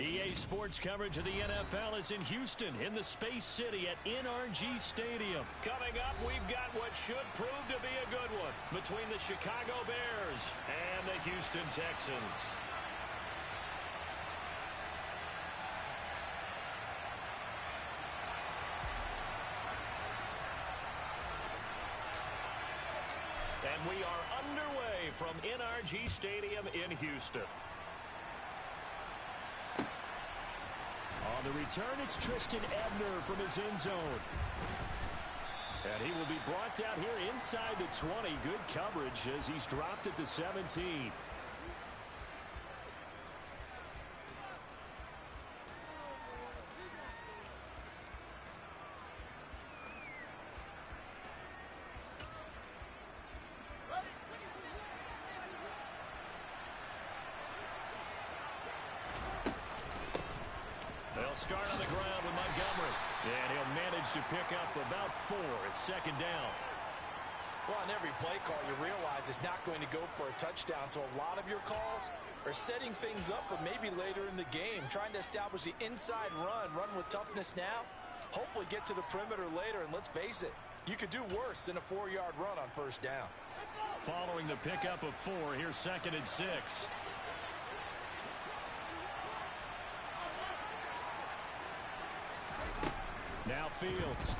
EA Sports coverage of the NFL is in Houston, in the Space City at NRG Stadium. Coming up, we've got what should prove to be a good one between the Chicago Bears and the Houston Texans. And we are underway from NRG Stadium in Houston. On the return, it's Tristan Ebner from his end zone. And he will be brought down here inside the 20. Good coverage as he's dropped at the 17. They'll start on the ground with Montgomery. And he'll manage to pick up about 4. It's second down. Well, on every play call, you realize it's not going to go for a touchdown. So a lot of your calls are setting things up for maybe later in the game, trying to establish the inside run with toughness now, hopefully get to the perimeter later. And let's face it, you could do worse than a 4-yard run on first down. Following the pickup of 4, here's second and 6. Now Fields.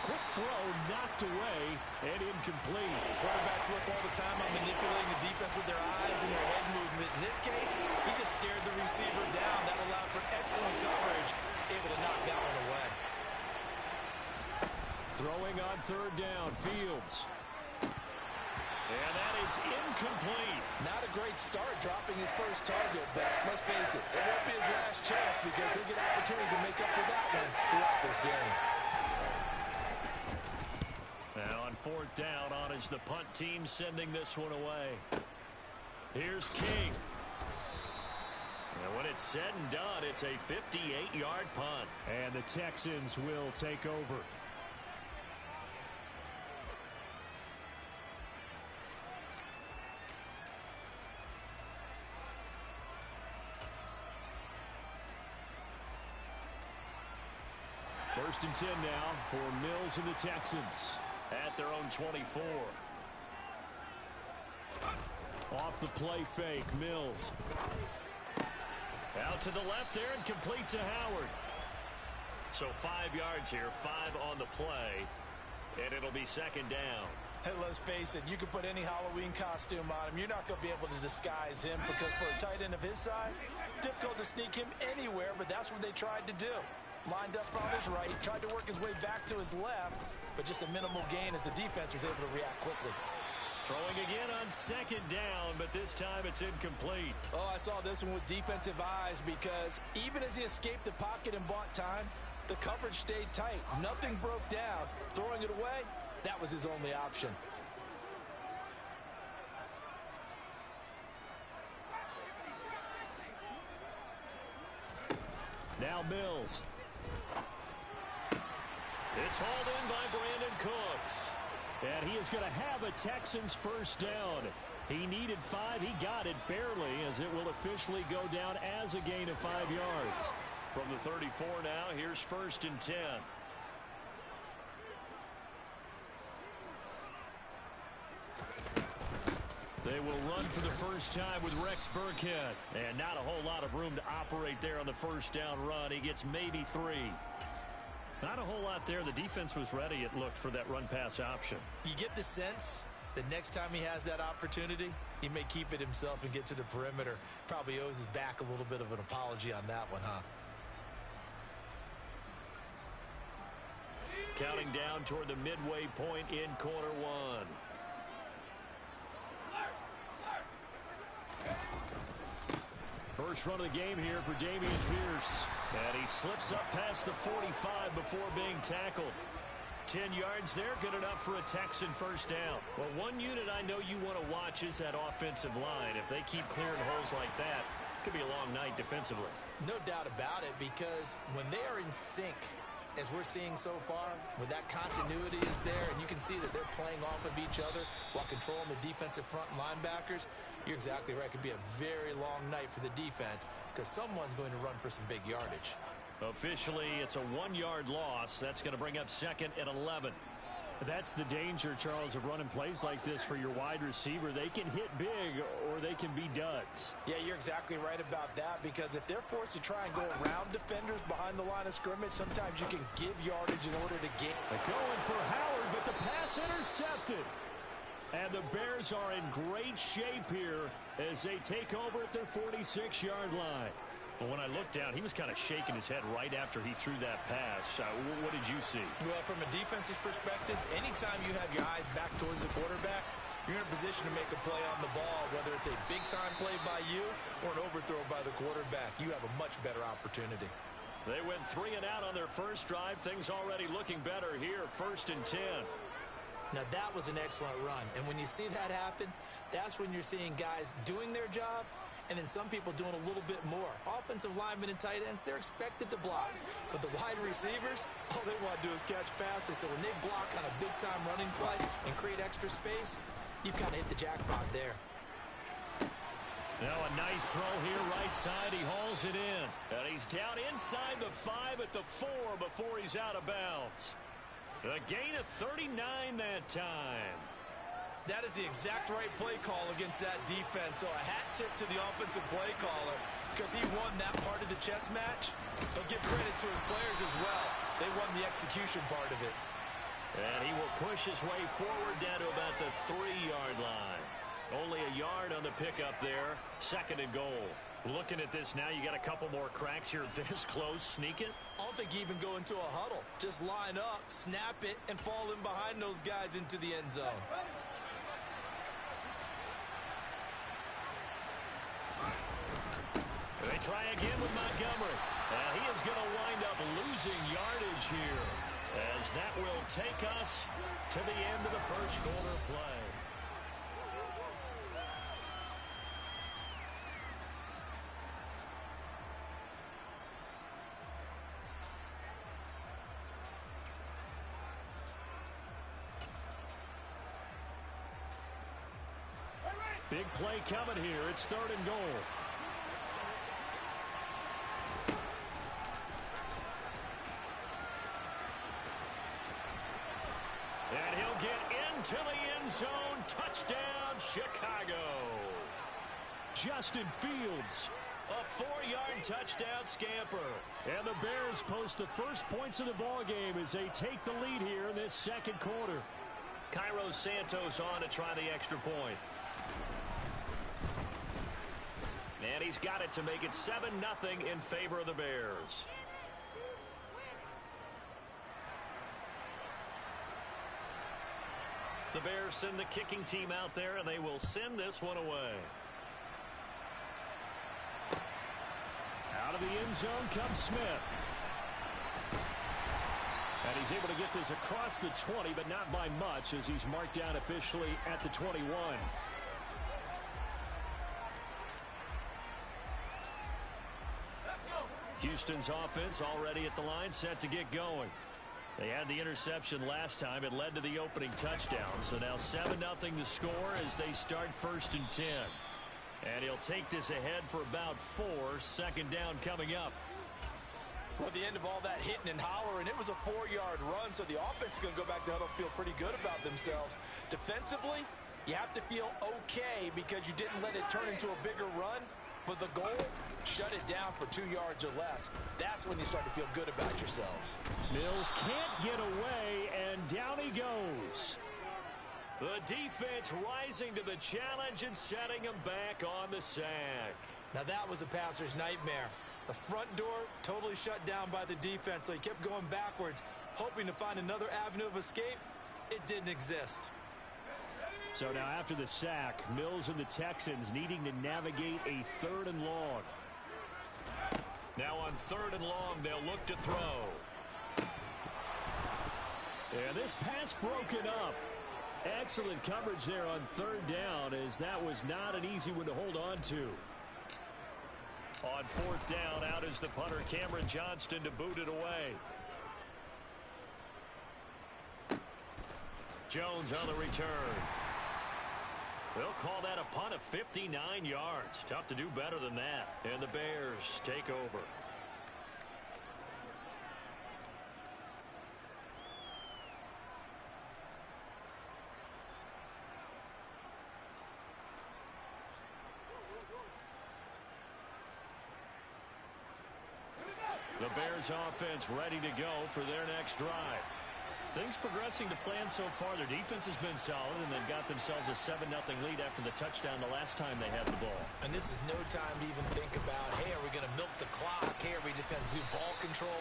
Quick throw knocked away and incomplete. Quarterbacks work all the time on manipulating the defense with their eyes and their head movement. In this case, he just stared the receiver down. That allowed for excellent coverage, able to knock that one away. Throwing on third down, Fields. And that is incomplete. Not a great start dropping his first target, but let's face it, it won't be his last chance because he'll get opportunities to make up for that one throughout this game. Now on fourth down, on is the punt team sending this one away. Here's King. And when it's said and done, it's a 58-yard punt. And the Texans will take over. First and 10 now for Mills and the Texans at their own 24. Off the play fake, Mills. Out to the left there and complete to Howard. So 5 yards here, 5 on the play, and it'll be second down. Hey, let's face it, you can put any Halloween costume on him. You're not going to be able to disguise him because for a tight end of his size, difficult to sneak him anywhere, but that's what they tried to do. Lined up on his right, tried to work his way back to his left, but just a minimal gain as the defense was able to react quickly. Throwing again on second down, but this time it's incomplete. Oh, I saw this one with defensive eyes because even as he escaped the pocket and bought time, the coverage stayed tight. Nothing broke down. Throwing it away, that was his only option. Now Mills. It's hauled in by Brandon Cooks. And he is going to have a Texans first down. He needed 5. He got it barely as it will officially go down as a gain of 5 yards. From the 34 now, here's first and 10. They will run for the first time with Rex Burkhead. And not a whole lot of room to operate there on the first down run. He gets maybe 3. Not a whole lot there. The defense was ready, it looked, for that run-pass option. You get the sense that next time he has that opportunity, he may keep it himself and get to the perimeter. Probably owes his back a little bit of an apology on that one, huh? Counting down toward the midway point in quarter one. First run of the game here for Dameon Pierce. And he slips up past the 45 before being tackled. 10 yards there, good enough for a Texan first down. Well, one unit I know you want to watch is that offensive line. If they keep clearing holes like that, it could be a long night defensively. No doubt about it, because when they are in sync, as we're seeing so far, with that continuity is there, and you can see that they're playing off of each other while controlling the defensive front and linebackers, you're exactly right. It could be a very long night for the defense because someone's going to run for some big yardage. Officially, it's a 1-yard loss. That's going to bring up 2nd and 11. That's the danger, Charles, of running plays like this for your wide receiver. They can hit big or they can be duds. Yeah, you're exactly right about that, because if they're forced to try and go around defenders behind the line of scrimmage, sometimes you can give yardage in order to get. They're going for Howard, but the pass intercepted. And the Bears are in great shape here as they take over at their 46-yard line. Well, when I looked down, he was kind of shaking his head right after he threw that pass. What did you see? Well, from a defense's perspective, anytime you have your eyes back towards the quarterback, you're in a position to make a play on the ball, whether it's a big-time play by you or an overthrow by the quarterback. You have a much better opportunity. They went 3 and out on their first drive. Things already looking better here, 1st and 10. Now, that was an excellent run. And when you see that happen, that's when you're seeing guys doing their job and then some people doing a little bit more. Offensive linemen and tight ends, they're expected to block. But the wide receivers, all they want to do is catch passes. So when they block on a big-time running play and create extra space, you've kind of hit the jackpot there. Now a nice throw here right side. He hauls it in. And he's down inside the 5 at the 4 before he's out of bounds. A gain of 39 that time. That is the exact right play call against that defense. So a hat tip to the offensive play caller because he won that part of the chess match. But give credit to his players as well. They won the execution part of it. And he will push his way forward down to about the 3-yard line. Only a yard on the pickup there. 2nd and goal. Looking at this now, you got a couple more cracks here this close. Sneak it? I don't think you even go into a huddle. Just line up, snap it, and fall in behind those guys into the end zone. They try again with Montgomery. He is going to wind up losing yardage here, as that will take us to the end of the first quarter play. Big play coming here. It's 3rd and goal. And he'll get into the end zone. Touchdown, Chicago. Justin Fields, a 4-yard touchdown scamper. And the Bears post the first points of the ballgame as they take the lead here in this 2nd quarter. Cairo Santos on to try the extra point. And he's got it to make it 7-0 in favor of the Bears. The Bears send the kicking team out there, and they will send this one away. Out of the end zone comes Smith. And he's able to get this across the 20, but not by much, as he's marked down officially at the 21. Houston's offense already at the line, set to get going. They had the interception last time. It led to the opening touchdown. So now 7-0 the score as they start 1st and 10. And he'll take this ahead for about 4. 2nd down coming up. Well, at the end of all that hitting and hollering, it was a 4-yard run, so the offense is going to go back to huddle, feel pretty good about themselves. Defensively, you have to feel okay because you didn't let it turn into a bigger run. But the goal, shut it down for 2 yards or less. That's when you start to feel good about yourselves. Mills can't get away, and down he goes. The defense rising to the challenge and setting him back on the sack. Now that was a passer's nightmare. The front door totally shut down by the defense, so he kept going backwards, hoping to find another avenue of escape. It didn't exist. So now after the sack, Mills and the Texans needing to navigate a 3rd and long. Now on 3rd and long, they'll look to throw. And this pass broken up. Excellent coverage there on 3rd down, as that was not an easy one to hold on to. On 4th down, out is the punter, Cameron Johnston, to boot it away. Jones on the return. They'll call that a punt of 59 yards. Tough to do better than that. And the Bears take over. The Bears offense ready to go for their next drive. Things progressing to plan so far. Their defense has been solid, and they've got themselves a 7-0 lead after the touchdown the last time they had the ball. And this is no time to even think about, hey, are we going to milk the clock? Hey, are we just going to do ball control?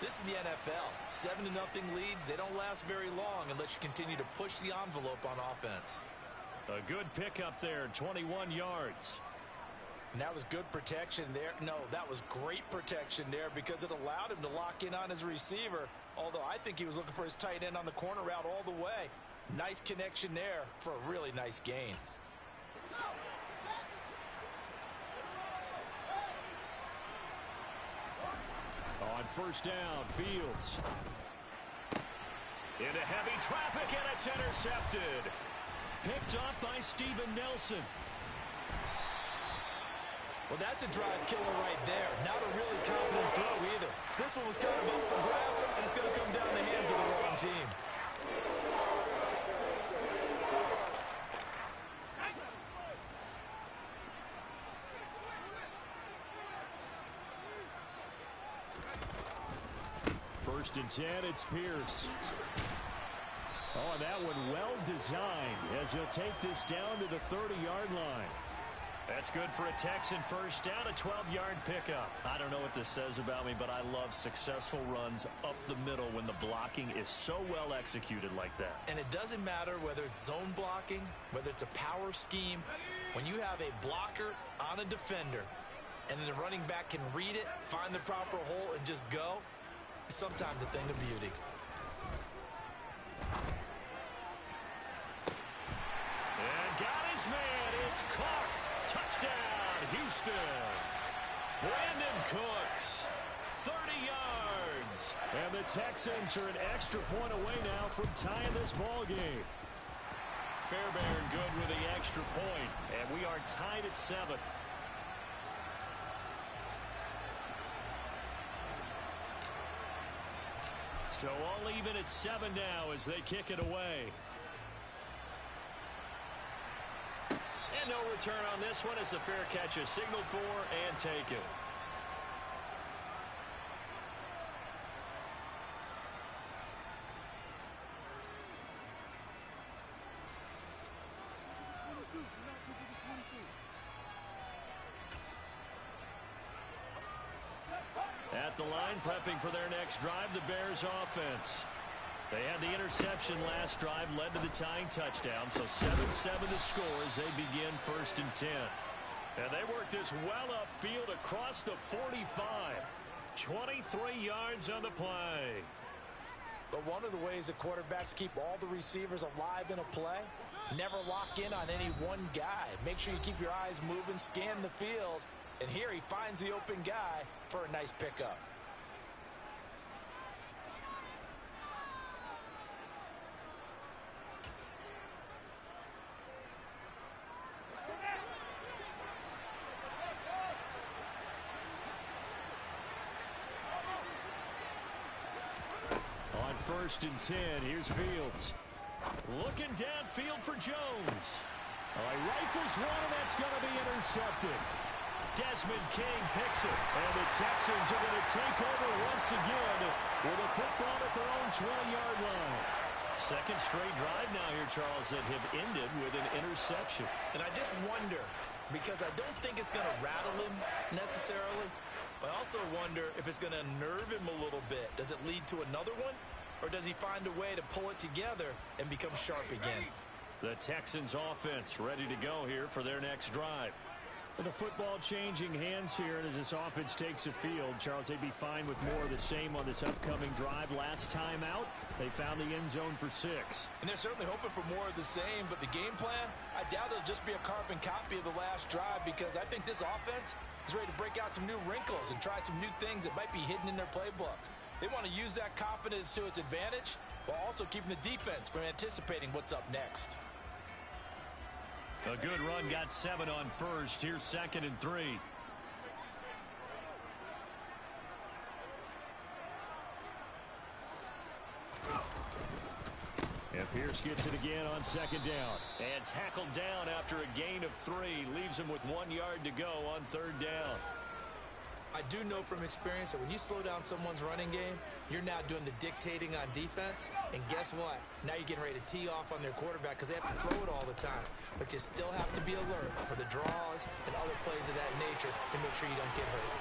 This is the NFL. 7-0 leads, they don't last very long unless you continue to push the envelope on offense. A good pickup there, 21 yards. And that was good protection there. No, that was great protection there because it allowed him to lock in on his receiver. Although I think he was looking for his tight end on the corner route all the way. Nice connection there for a really nice gain. On first down, Fields. Into heavy traffic, and it's intercepted. Picked up by Steven Nelson. Well, that's a drive killer right there. Not a really confident throw either. This one was kind of up for grabs, and it's going to come down the hands of the wrong team. First and 10, it's Pierce. Oh, and that one well designed as he'll take this down to the 30-yard line. That's good for a Texan first down, a 12-yard pickup. I don't know what this says about me, but I love successful runs up the middle when the blocking is so well executed like that. And it doesn't matter whether it's zone blocking, whether it's a power scheme. When you have a blocker on a defender, and then the running back can read it, find the proper hole, and just go, it's sometimes a thing of beauty. And got his man. It's caught. Touchdown, Houston. Brandon Cooks, 30 yards. And the Texans are an extra point away now from tying this ball game. Fairbairn good with the extra point, and we are tied at 7. So all even at 7 now as they kick it away. And no return on this one as the fair catch is signaled for and taken. At the line, prepping for their next drive, the Bears offense. They had the interception last drive, led to the tying touchdown, so 7-7 to score as they begin first and 10. And they work this well upfield across the 45. 23 yards on the play. But one of the ways that quarterbacks keep all the receivers alive in a play, never lock in on any one guy. Make sure you keep your eyes moving, scan the field, and here he finds the open guy for a nice pickup. First and 10, here's Fields. Looking downfield for Jones. He rifles one, and that's going to be intercepted. Desmond King picks it, and the Texans are going to take over once again with a football at their own 20-yard line. Second straight drive now here, Charles, that have ended with an interception. And I just wonder, because I don't think it's going to rattle him necessarily, but I also wonder if it's going to unnerve him a little bit. Does it lead to another one? Or does he find a way to pull it together and become sharp again? The Texans offense ready to go here for their next drive. With the football changing hands here, and as this offense takes the field, Charles, they'd be fine with more of the same on this upcoming drive. Last time out, they found the end zone for 6. And they're certainly hoping for more of the same, but the game plan, I doubt it'll just be a carbon copy of the last drive, because I think this offense is ready to break out some new wrinkles and try some new things that might be hidden in their playbook. They want to use that confidence to its advantage, while also keeping the defense from anticipating what's up next. A good run got 7 on first. Here's 2nd and 3. And Pierce gets it again on 2nd down. And tackled down after a gain of 3. Leaves him with 1 yard to go on 3rd down. I do know from experience that when you slow down someone's running game, you're now doing the dictating on defense. And guess what? Now you're getting ready to tee off on their quarterback because they have to throw it all the time. But you still have to be alert for the draws and other plays of that nature to make sure you don't get hurt.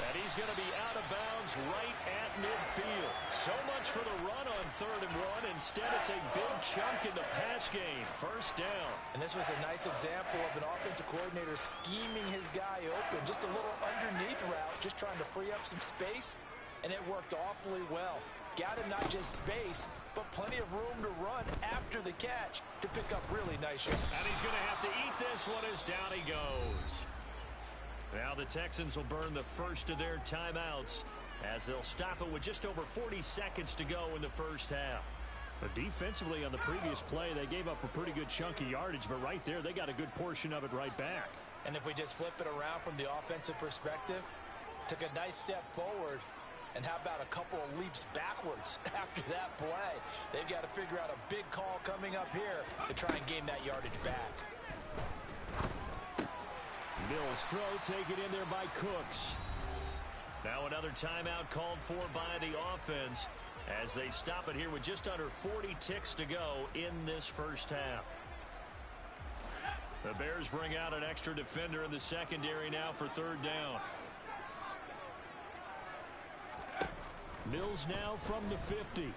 And he's going to be out of bounds right at midfield. So much for the run on 3rd and 1. Instead, it's a big chunk in the pass game. 1st down. And this was a nice example of an offensive coordinator scheming his guy open. Just a little underneath route, just trying to free up some space. And it worked awfully well. Got him not just space, but plenty of room to run after the catch to pick up really nice shots. And he's going to have to eat this one as down he goes. Now the Texans will burn the first of their timeouts as they'll stop it with just over 40 seconds to go in the 1st half. But defensively on the previous play, they gave up a pretty good chunk of yardage, but right there they got a good portion of it right back. And if we just flip it around from the offensive perspective, took a nice step forward, and how about a couple of leaps backwards after that play? They've got to figure out a big call coming up here to try and gain that yardage back. Mills throw taken in there by Cooks. Now another timeout called for by the offense as they stop it here with just under 40 ticks to go in this 1st half. The Bears bring out an extra defender in the secondary now for 3rd down. Mills now from the 50.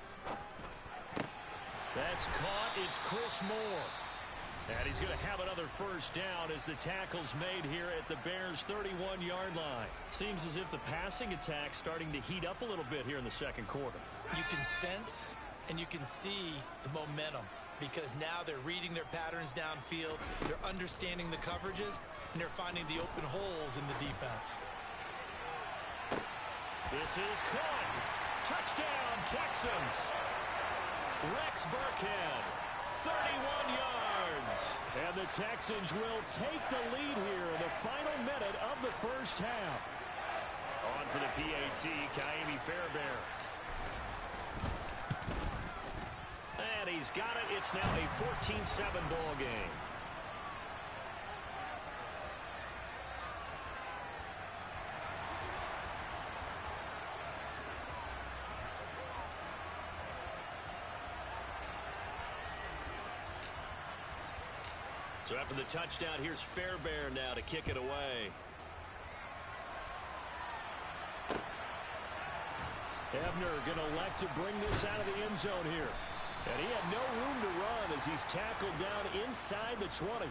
That's caught. It's Chris Moore. And he's going to have another 1st down as the tackle's made here at the Bears' 31-yard line. Seems as if the passing attack's starting to heat up a little bit here in the 2nd quarter. You can sense and you can see the momentum because now they're reading their patterns downfield, they're understanding the coverages, and they're finding the open holes in the defense. This is caught. Touchdown, Texans. Rex Burkhead, 31 yards. And the Texans will take the lead here in the final minute of the 1st half. On for the PAT, Kaimi Fairbairn. And he's got it. It's now a 14-7 ball game. So after the touchdown, here's Fairbairn now to kick it away. Ebner going to elect to bring this out of the end zone here. And he had no room to run as he's tackled down inside the 20.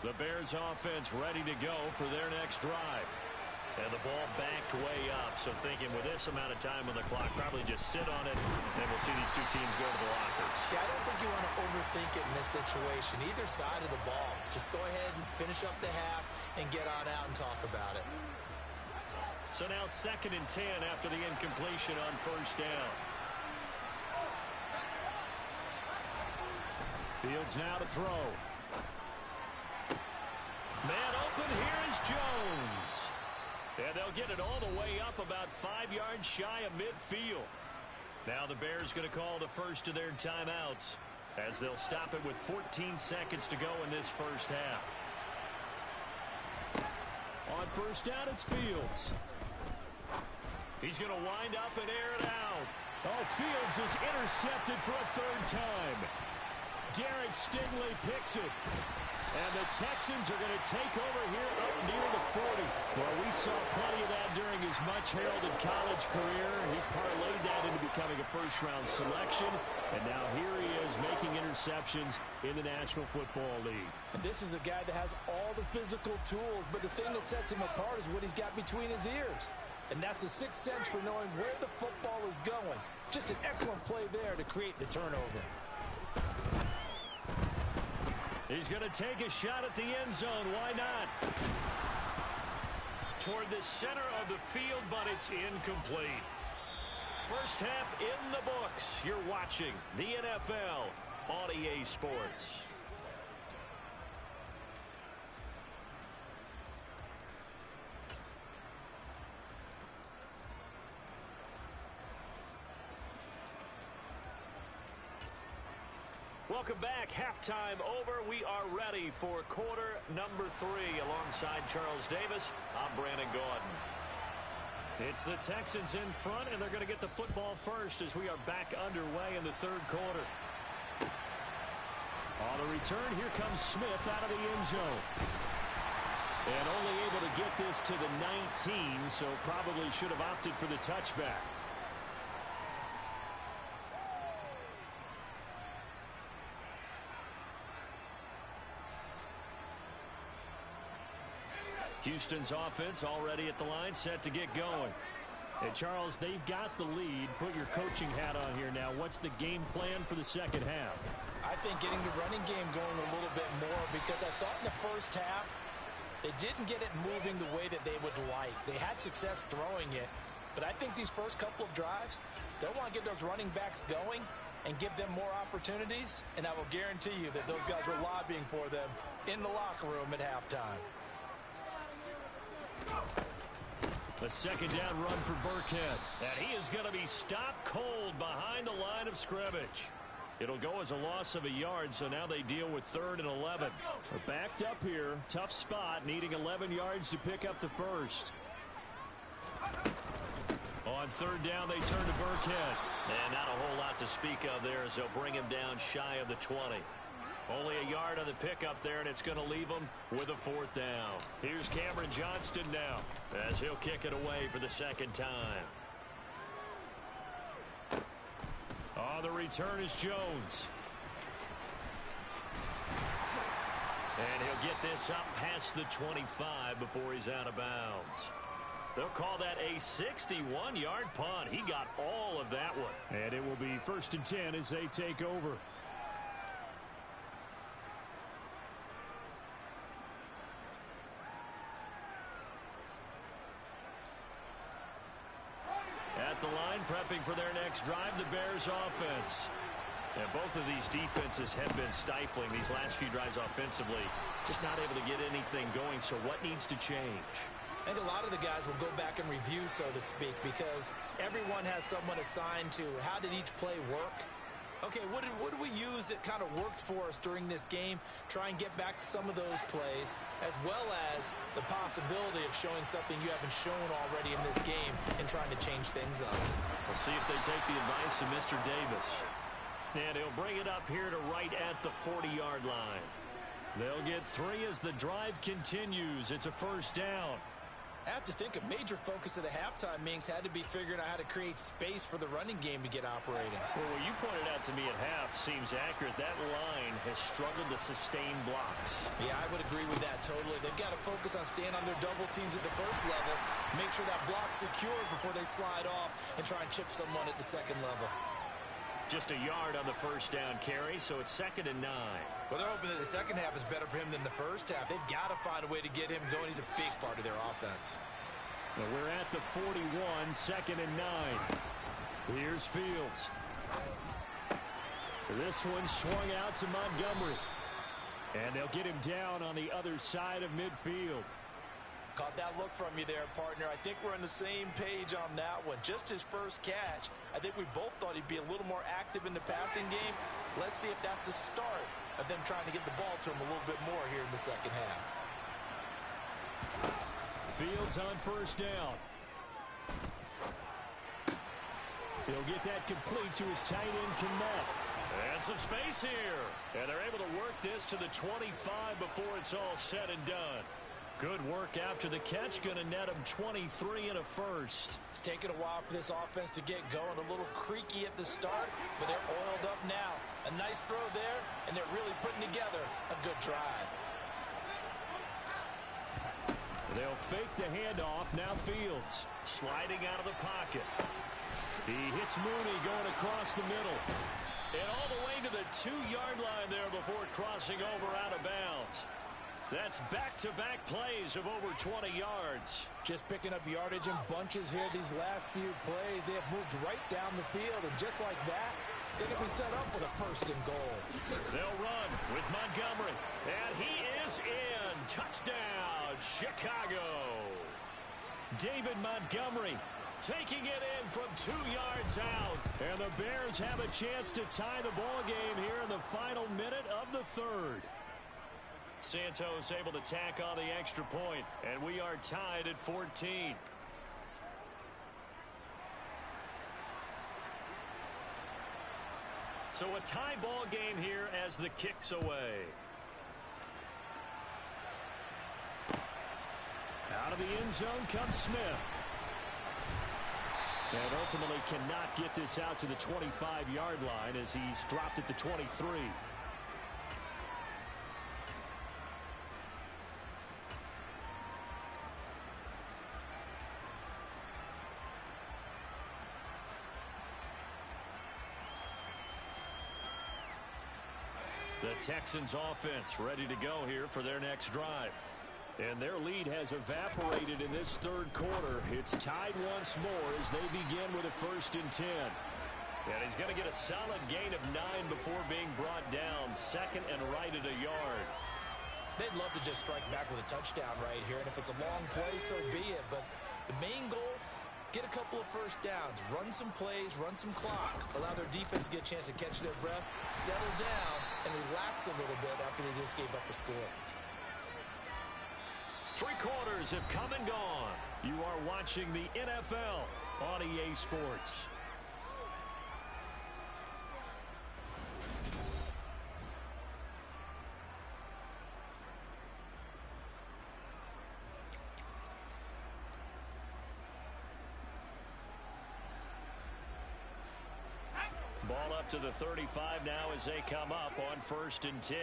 The Bears offense ready to go for their next drive. And the ball backed way up. So thinking with this amount of time on the clock, probably just sit on it, and we'll see these two teams go to the lockers. Yeah, I don't think you want to overthink it in this situation. Either side of the ball. Just go ahead and finish up the half and get on out and talk about it. So now 2nd and 10 after the incompletion on 1st down. Fields now to throw. Man open, here is Jones. And they'll get it all the way up about 5 yards shy of midfield. Now the Bears going to call the first of their timeouts as they'll stop it with 14 seconds to go in this 1st half. On 1st down, it's Fields. He's going to wind up and air it out. Oh, Fields is intercepted for a 3rd time. Derek Stingley picks it. And the Texans are going to take over here up near the 40. Well, we saw plenty of that during his much-heralded college career. He parlayed that into becoming a first-round selection. And now here he is making interceptions in the National Football League. And this is a guy that has all the physical tools, but the thing that sets him apart is what he's got between his ears. And that's the 6th sense for knowing where the football is going. Just an excellent play there to create the turnover. He's going to take a shot at the end zone. Why not? Toward the center of the field, but it's incomplete. First half in the books. You're watching the NFL on EA Sports. Welcome back. Halftime over. We are ready for quarter number 3. Alongside Charles Davis, I'm Brandon Gaudin. It's the Texans in front, and they're going to get the football first as we are back underway in the third quarter. On the return, here comes Smith out of the end zone. And only able to get this to the 19, so probably should have opted for the touchback. Houston's offense already at the line, set to get going. Hey, Charles, they've got the lead. Put your coaching hat on here now. What's the game plan for the second half? I think getting the running game going a little bit more, because I thought in the first half they didn't get it moving the way that they would like. They had success throwing it, but I think these first couple of drives, they'll want to get those running backs going and give them more opportunities, and I will guarantee you that those guys were lobbying for them in the locker room at halftime. The second down run for Burkhead. And he is going to be stopped cold behind the line of scrimmage. It'll go as a loss of a yard, so now they deal with 3rd and 11. They're backed up here. Tough spot, needing 11 yards to pick up the first. On 3rd down, they turn to Burkhead. And not a whole lot to speak of there as they'll bring him down shy of the 20. Only a yard on the pickup there, and it's going to leave them with a 4th down. Here's Cameron Johnston now as he'll kick it away for the second time. On the return is Jones. And he'll get this up past the 25 before he's out of bounds. They'll call that a 61-yard punt. He got all of that one. And it will be 1st and 10 as they take over. At the line, prepping for their next drive, the Bears offense. And both of these defenses have been stifling these last few drives offensively. Just not able to get anything going, so what needs to change? I think a lot of the guys will go back and review, so to speak, because everyone has someone assigned to how did each play work. Okay, what did we use that kind of worked for us during this game? Try and get back some of those plays, as well as the possibility of showing something you haven't shown already in this game and trying to change things up. We'll see if they take the advice of Mr. Davis. And he'll bring it up here to right at the 40-yard line. They'll get 3 as the drive continues. It's a 1st down. I have to think a major focus of the halftime meetings had to be figuring out how to create space for the running game to get operating. Well, what you pointed out to me at half seems accurate. That line has struggled to sustain blocks. Yeah, I would agree with that totally. They've got to focus on staying on their double teams at the first level, make sure that block's secured before they slide off and try and chip someone at the second level. Just a yard on the 1st down carry, so it's 2nd and 9. Well, they're hoping that the second half is better for him than the first half. They've got to find a way to get him going. He's a big part of their offense. Well, we're at the 41, 2nd and 9. Here's Fields. This one swung out to Montgomery. And they'll get him down on the other side of midfield. Caught that look from you there, partner. I think we're on the same page on that one. Just his first catch. I think we both thought he'd be a little more active in the passing game. Let's see if that's the start of them trying to get the ball to him a little bit more here in the second half. Fields on 1st down. He'll get that complete to his tight end, Kmet. And some space here. And they're able to work this to the 25 before it's all said and done. Good work after the catch. Going to net him 23 and a 1st. It's taken a while for this offense to get going. A little creaky at the start, but they're oiled up now. A nice throw there, and they're really putting together a good drive. They'll fake the handoff. Now Fields sliding out of the pocket. He hits Mooney going across the middle. And all the way to the 2-yard line there before crossing over out of bounds. That's back-to-back plays of over 20 yards. Just picking up yardage in bunches here these last few plays. They have moved right down the field, and just like that, they can be set up with a first and goal. They'll run with Montgomery, and he is in. Touchdown, Chicago. David Montgomery taking it in from 2 yards out. And the Bears have a chance to tie the ball game here in the final minute of the third. Santos able to tack on the extra point, and we are tied at 14. So a tie ball game here as the kick's away. Out of the end zone comes Smith. And ultimately cannot get this out to the 25-yard line as he's dropped at the 23. The Texans offense ready to go here for their next drive. And their lead has evaporated in this third quarter. It's tied once more as they begin with a 1st and 10. And he's going to get a solid gain of 9 before being brought down. 2nd and right at a yard. They'd love to just strike back with a touchdown right here. And if it's a long play, so be it. But the main goal, get a couple of first downs. Run some plays, run some clock. Allow their defense to get a chance to catch their breath, settle down, and relax a little bit after they just gave up a score. 3 quarters have come and gone. You are watching the NFL on EA Sports. Ball up to the 35 now as they come up on 1st and 10.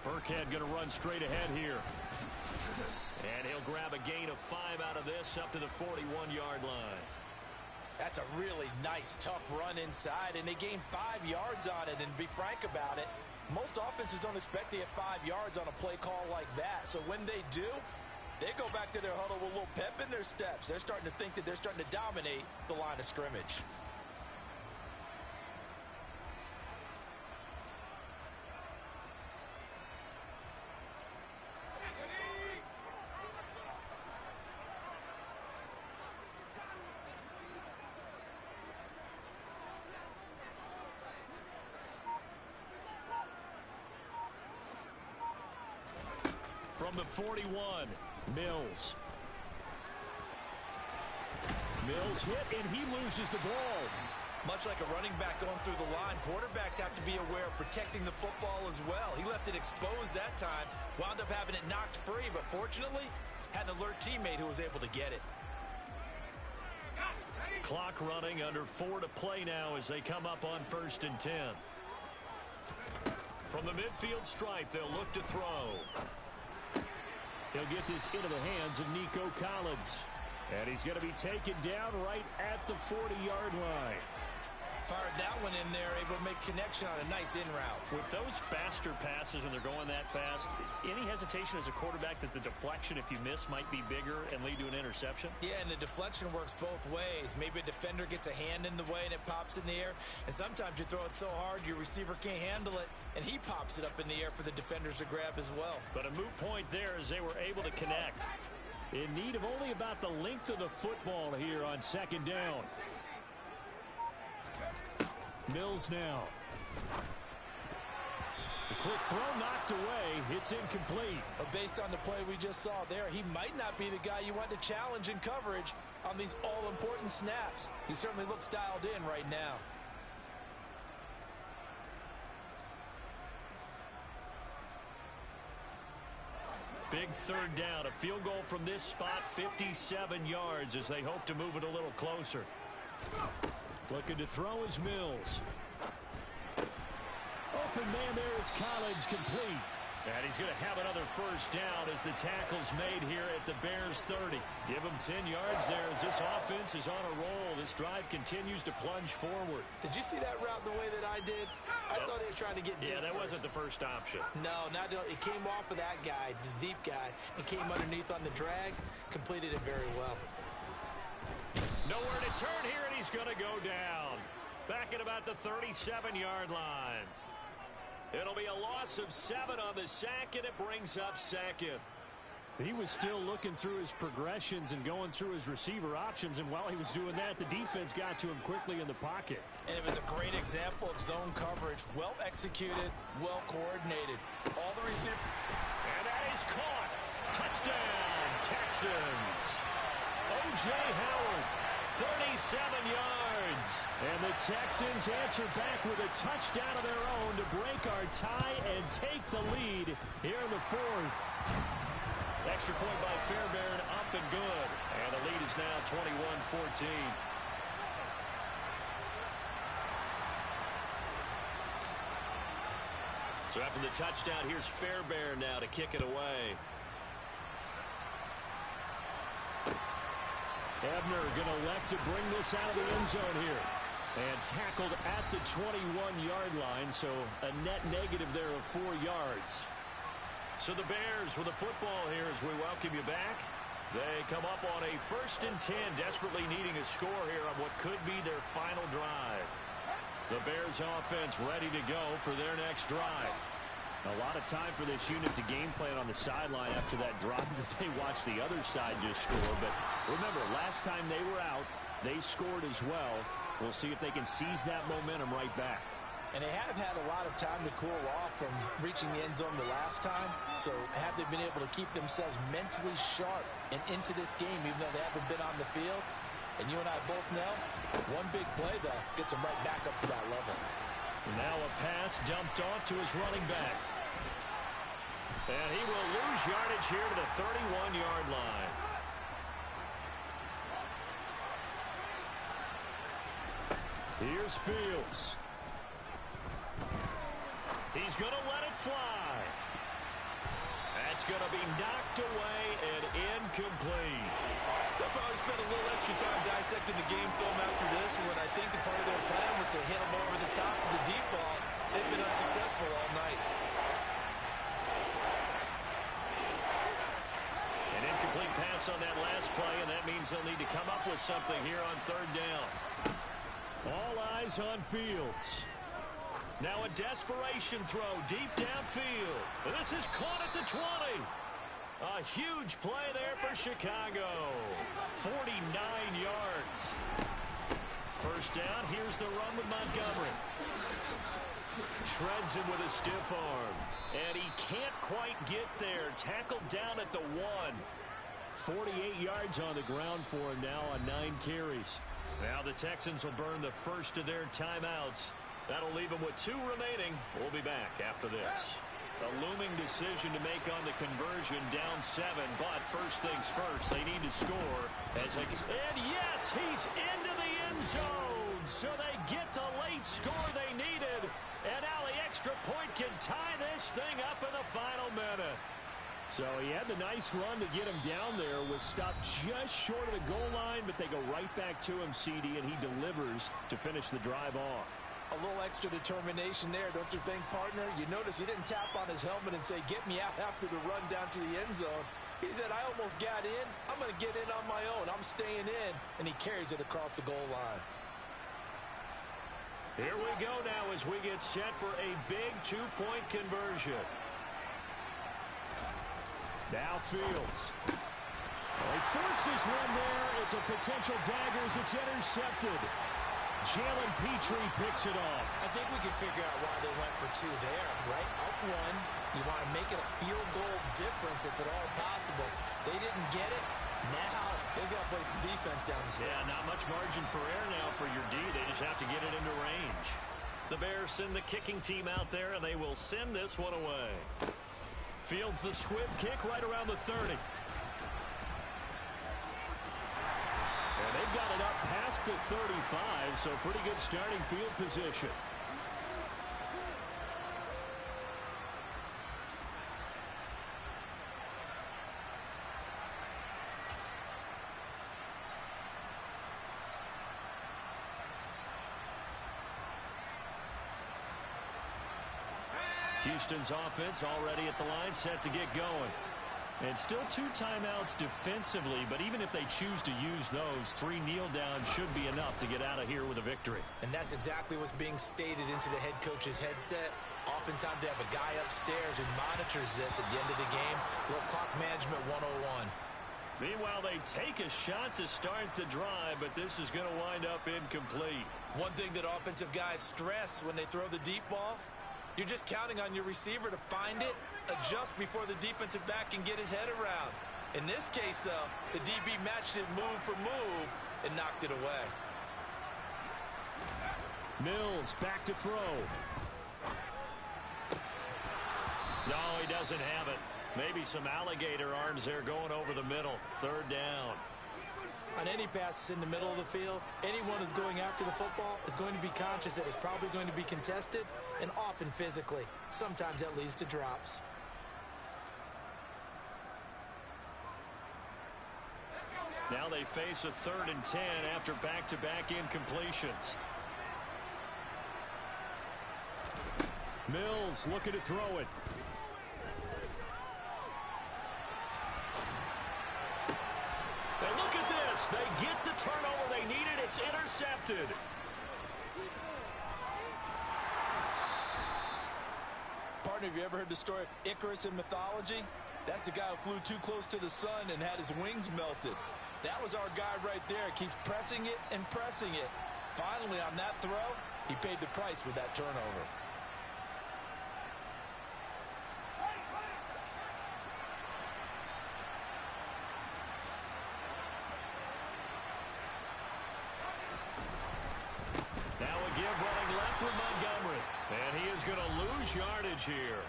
Burkhead going to run straight ahead here. And he'll grab a gain of 5 out of this up to the 41-yard line. That's a really nice, tough run inside, and they gained 5 yards on it. And to be frank about it, most offenses don't expect to get 5 yards on a play call like that. So when they do, they go back to their huddle with a little pep in their steps. They're starting to think that they're starting to dominate the line of scrimmage. From the 41, Mills. Mills hit, and he loses the ball. Much like a running back going through the line, quarterbacks have to be aware of protecting the football as well. He left it exposed that time, wound up having it knocked free, but fortunately, had an alert teammate who was able to get it. Clock running, under 4 to play now as they come up on 1st and 10. From the midfield stripe, they'll look to throw. He'll get this into the hands of Nico Collins. And he's going to be taken down right at the 40-yard line. Fired that one in there, able to make connection on a nice in route. With those faster passes and they're going that fast, any hesitation as a quarterback that the deflection, if you miss, might be bigger and lead to an interception? Yeah, and the deflection works both ways. Maybe a defender gets a hand in the way and it pops in the air. And sometimes you throw it so hard your receiver can't handle it, and he pops it up in the air for the defenders to grab as well. But a moot point there as they were able to connect. In need of only about the length of the football here on 2nd down. Mills now. The quick throw knocked away. It's incomplete. But based on the play we just saw there, he might not be the guy you want to challenge in coverage on these all-important snaps. He certainly looks dialed in right now. Big 3rd down. A field goal from this spot, 57 yards as they hope to move it a little closer. Looking to throw is Mills. Open man there is Collins, complete. And he's going to have another first down as the tackle's made here at the Bears 30. Give him 10 yards there as this offense is on a roll. This drive continues to plunge forward. Did you see that route the way that I did? I thought he was trying to get deep. Yeah, that first. wasn't the first option. No, it came off of that guy, the deep guy, and came underneath on the drag. Completed it very well. Nowhere to turn here, and he's going to go down. Back at about the 37-yard line. It'll be a loss of 7 on the sack, and it brings up second. He was still looking through his progressions and going through his receiver options, and while he was doing that, the defense got to him quickly in the pocket. And it was a great example of zone coverage. Well executed, well coordinated. All the receivers. And that is caught. Touchdown, Texans. O.J. Howard, 37 yards. And the Texans answer back with a touchdown of their own to break our tie and take the lead here in the fourth. Extra point by Fairbairn, up and good. And the lead is now 21-14. So after the touchdown, here's Fairbairn now to kick it away. Ebner going to elect to bring this out of the end zone here. And tackled at the 21-yard line, so a net negative there of 4 yards. So the Bears with the football here as we welcome you back. They come up on a 1st and 10, desperately needing a score here on what could be their final drive. The Bears offense ready to go for their next drive. A lot of time for this unit to game plan on the sideline after that drive that they watched the other side just score. But remember, last time they were out, they scored as well. We'll see if they can seize that momentum right back. And they have had a lot of time to cool off from reaching the end zone the last time. So have they been able to keep themselves mentally sharp and into this game, even though they haven't been on the field? And you and I both know, one big play, though, gets them right back up to that level. Now a pass dumped off to his running back. And he will lose yardage here to the 31-yard line. Here's Fields. He's going to let it fly. That's going to be knocked away and incomplete. They'll probably spend a little extra time dissecting the game film after this, when I think the part of their plan was to hit them over the top of the deep ball. They've been unsuccessful all night. An incomplete pass on that last play, and that means they'll need to come up with something here on 3rd down. All eyes on Fields. Now a desperation throw deep downfield. This is caught at the 20. A huge play there for Chicago. 49 yards. First down. Here's the run with Montgomery. Shreds him with a stiff arm. And he can't quite get there. Tackled down at the 1. 48 yards on the ground for him now on 9 carries. Now the Texans will burn the first of their timeouts. That'll leave them with 2 remaining. We'll be back after this. A looming decision to make on the conversion, down 7. But first things first, they need to score. And yes, he's into the end zone. So they get the late score they needed. And now the extra point can tie this thing up in the final minute. So he had the nice run to get him down there. Was stopped just short of the goal line, but they go right back to him, CD, and he delivers to finish the drive off. A little extra determination there, don't you think, partner? You notice he didn't tap on his helmet and say, get me out after the run down to the end zone. He said, I almost got in. I'm going to get in on my own. I'm staying in. And he carries it across the goal line. Here we go now as we get set for a big 2-point conversion. Now Fields. He forces one there. It's a potential dagger as it's intercepted. Jalen Petrie picks it off. I think we can figure out why they went for 2 there, right? Up 1, you want to make it a field goal difference if at all possible. They didn't get it. Now they've got to play some defense down the stretch. Yeah, not much margin for error now for your D. They just have to get it into range. The Bears send the kicking team out there, and they will send this one away. Fields the squib kick right around the 30. And they've got it up past the 35, so pretty good starting field position. Houston's offense already at the line, set to get going. And still 2 timeouts defensively, but even if they choose to use those, 3 kneel downs should be enough to get out of here with a victory. And that's exactly what's being stated into the head coach's headset. Oftentimes they have a guy upstairs who monitors this at the end of the game. A little clock management 101. Meanwhile, they take a shot to start the drive, but this is going to wind up incomplete. One thing that offensive guys stress when they throw the deep ball, you're just counting on your receiver to find it, adjust before the defensive back can get his head around. In this case, though, the DB matched it move for move and knocked it away. Mills back to throw. No, he doesn't have it. Maybe some alligator arms there going over the middle. 3rd down. On any passes in the middle of the field, anyone who's going after the football is going to be conscious that it's probably going to be contested, and often physically. Sometimes that leads to drops. Now they face a 3rd and 10 after back-to-back incompletions. Mills looking to throw it. And look at this. They get the turnover they needed. It's intercepted. Partner, have you ever heard the story of Icarus in mythology? That's the guy who flew too close to the sun and had his wings melted. That was our guy right there. Keeps pressing it and pressing it. Finally, on that throw, he paid the price with that turnover. Now a give running left with Montgomery. And he is going to lose yardage here.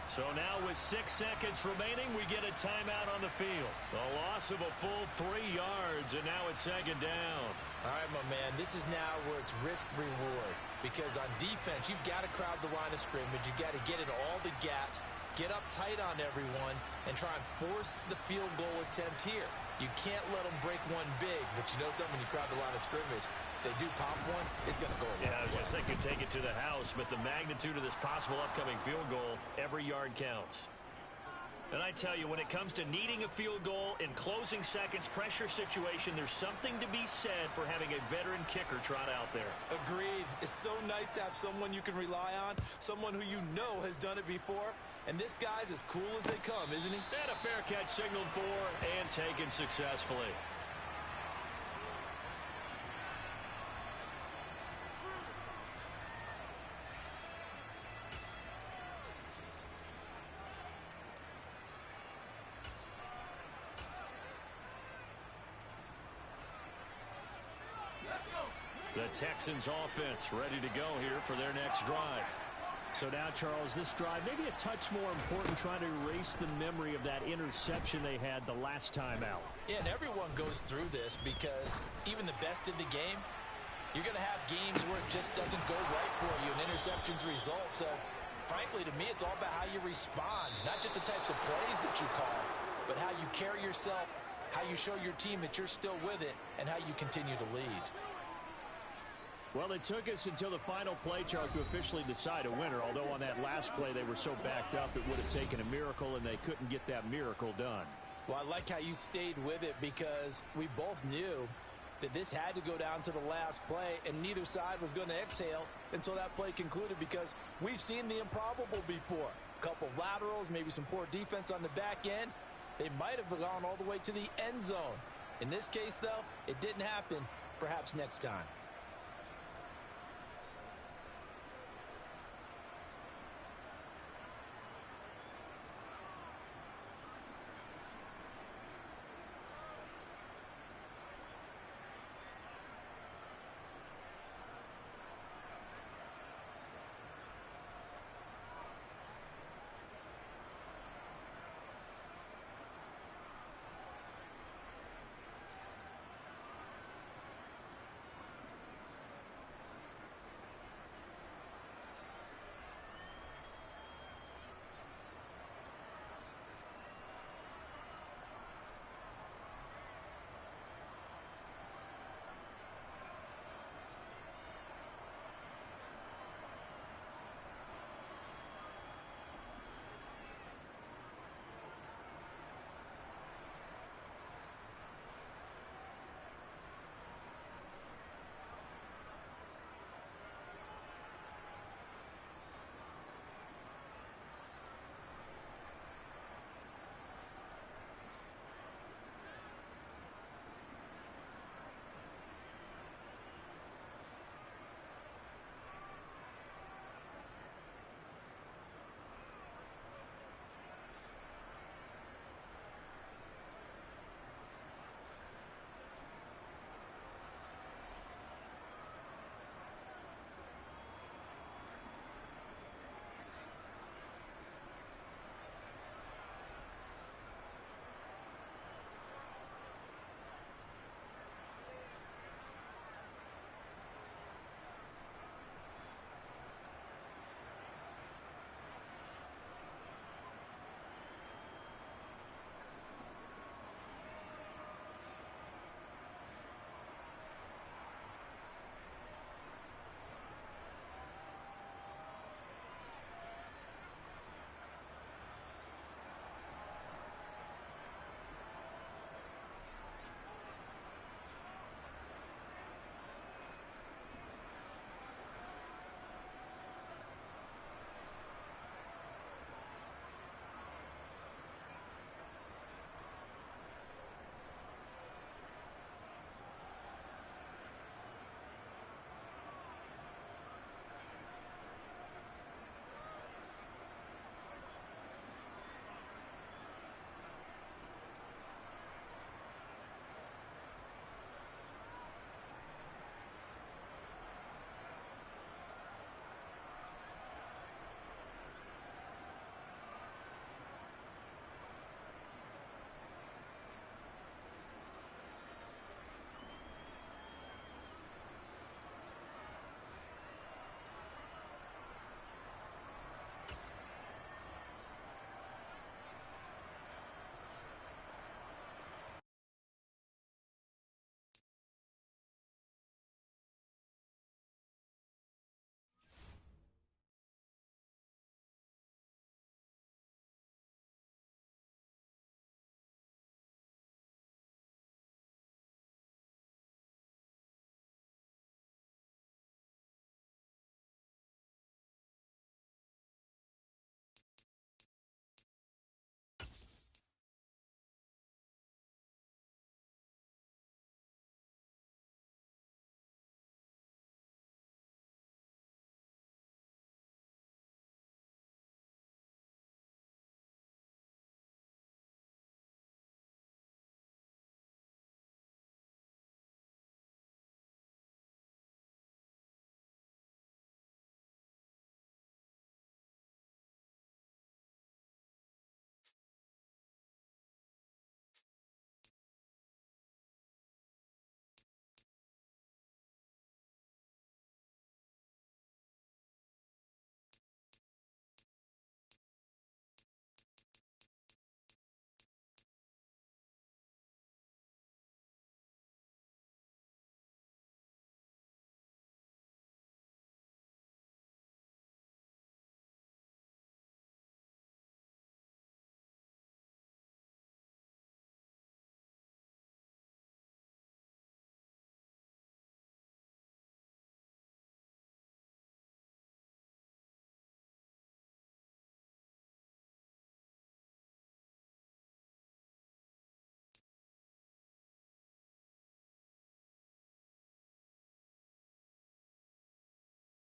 So now with 6 seconds remaining, we get a timeout on the field. A loss of a full 3 yards, and now it's 2nd down. All right, my man, this is now where it's risk-reward. Because on defense, you've got to crowd the line of scrimmage. You've got to get into all the gaps, get up tight on everyone, and try and force the field goal attempt here. You can't let them break one big, but you know something, when you crowd the line of scrimmage, if they do pop one, it's going to go away. Yeah, I was going to say could take it to the house, but the magnitude of this possible upcoming field goal, every yard counts. And I tell you, when it comes to needing a field goal in closing seconds, pressure situation, there's something to be said for having a veteran kicker trot out there. Agreed. It's so nice to have someone you can rely on, someone who you know has done it before. And this guy's as cool as they come, isn't he? And a fair catch signaled for and taken successfully. The Texans offense ready to go here for their next drive. So now, Charles, this drive maybe a touch more important, trying to erase the memory of that interception they had the last time out. Yeah, and everyone goes through this because even the best in the game, you're going to have games where it just doesn't go right for you, and interceptions result. So, frankly, to me, it's all about how you respond, not just the types of plays that you call, but how you carry yourself, how you show your team that you're still with it, and how you continue to lead. Well, it took us until the final play, Charles, to officially decide a winner, although on that last play they were so backed up it would have taken a miracle, and they couldn't get that miracle done. Well, I like how you stayed with it because we both knew that this had to go down to the last play, and neither side was going to exhale until that play concluded because we've seen the improbable before. A couple of laterals, maybe some poor defense on the back end. They might have gone all the way to the end zone. In this case, though, it didn't happen. Perhaps next time.